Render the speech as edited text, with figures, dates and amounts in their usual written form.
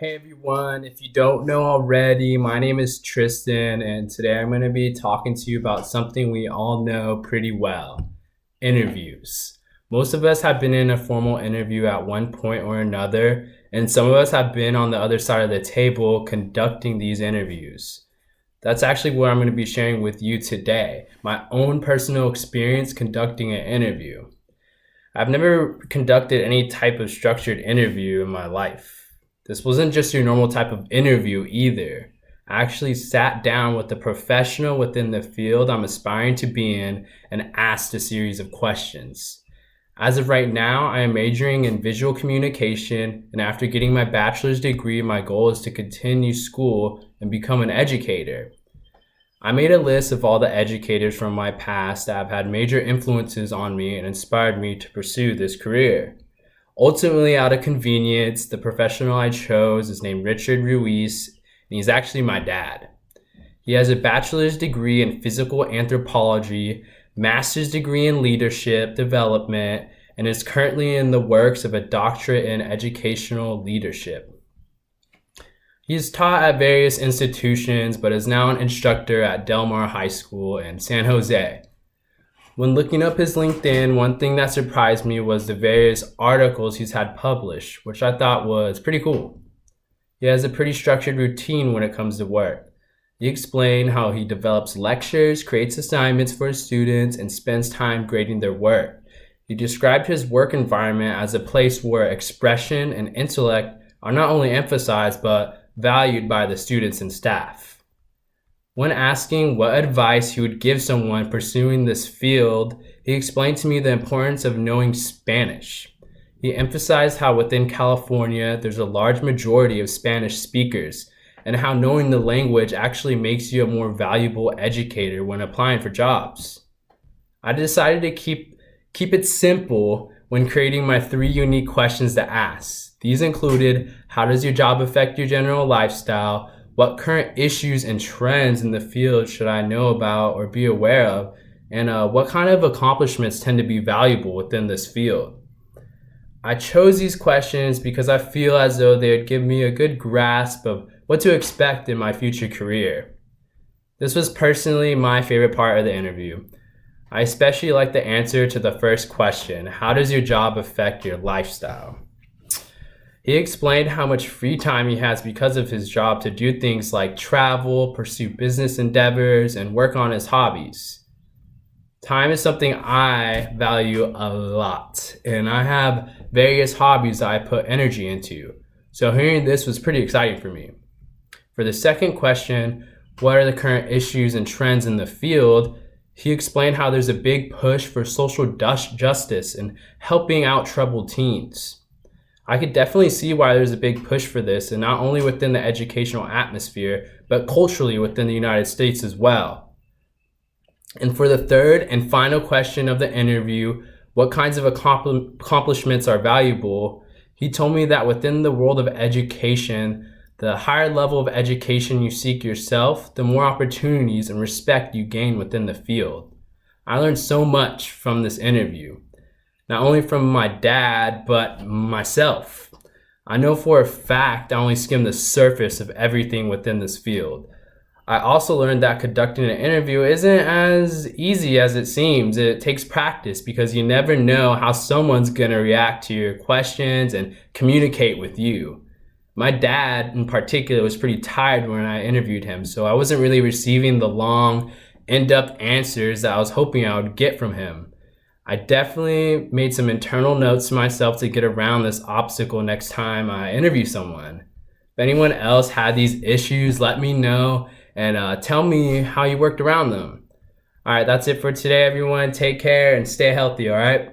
Hey everyone, if you don't know already, my name is Tristan, and today I'm going to be talking to you about something we all know pretty well: interviews. Most of us have been in a formal interview at one point or another, and some of us have been on the other side of the table conducting these interviews. That's actually what I'm going to be sharing with you today, my own personal experience conducting an interview. I've never conducted any type of structured interview in my life. This wasn't just your normal type of interview either. I actually sat down with a professional within the field I'm aspiring to be in and asked a series of questions. As of right now, I am majoring in visual communication, and after getting my bachelor's degree, my goal is to continue school and become an educator. I made a list of all the educators from my past that have had major influences on me and inspired me to pursue this career. Ultimately, out of convenience, the professional I chose is named Richard Ruiz, and he's actually my dad. He has a bachelor's degree in physical anthropology, master's degree in leadership development, and is currently in the works of a doctorate in educational leadership. He's taught at various institutions, but is now an instructor at Del Mar High School in San Jose. When looking up his LinkedIn, one thing that surprised me was the various articles he's had published, which I thought was pretty cool. He has a pretty structured routine when it comes to work. He explained how he develops lectures, creates assignments for his students, and spends time grading their work. He described his work environment as a place where expression and intellect are not only emphasized, but valued by the students and staff. When asking what advice he would give someone pursuing this field, he explained to me the importance of knowing Spanish. He emphasized how within California, there's a large majority of Spanish speakers, and how knowing the language actually makes you a more valuable educator when applying for jobs. I decided to keep it simple when creating my 3 unique questions to ask. These included: how does your job affect your general lifestyle? What current issues and trends in the field should I know about or be aware of? And what kind of accomplishments tend to be valuable within this field? I chose these questions because I feel as though they would give me a good grasp of what to expect in my future career. This was personally my favorite part of the interview. I especially like the answer to the first question: how does your job affect your lifestyle? He explained how much free time he has because of his job to do things like travel, pursue business endeavors, and work on his hobbies. Time is something I value a lot, and I have various hobbies that I put energy into. So hearing this was pretty exciting for me. For the second question, what are the current issues and trends in the field? He explained how there's a big push for social justice and helping out troubled teens. I could definitely see why there's a big push for this, and not only within the educational atmosphere, but culturally within the United States as well. And for the third and final question of the interview, what kinds of accomplishments are valuable? He told me that within the world of education, the higher level of education you seek yourself, the more opportunities and respect you gain within the field. I learned so much from this interview. Not only from my dad, but myself. I know for a fact I only skimmed the surface of everything within this field. I also learned that conducting an interview isn't as easy as it seems. It takes practice because you never know how someone's going to react to your questions and communicate with you. My dad in particular was pretty tired when I interviewed him, so I wasn't really receiving the long, in-depth answers that I was hoping I would get from him. I definitely made some internal notes to myself to get around this obstacle next time I interview someone. If anyone else had these issues, let me know and tell me how you worked around them. All right, that's it for today, everyone. Take care and stay healthy, all right?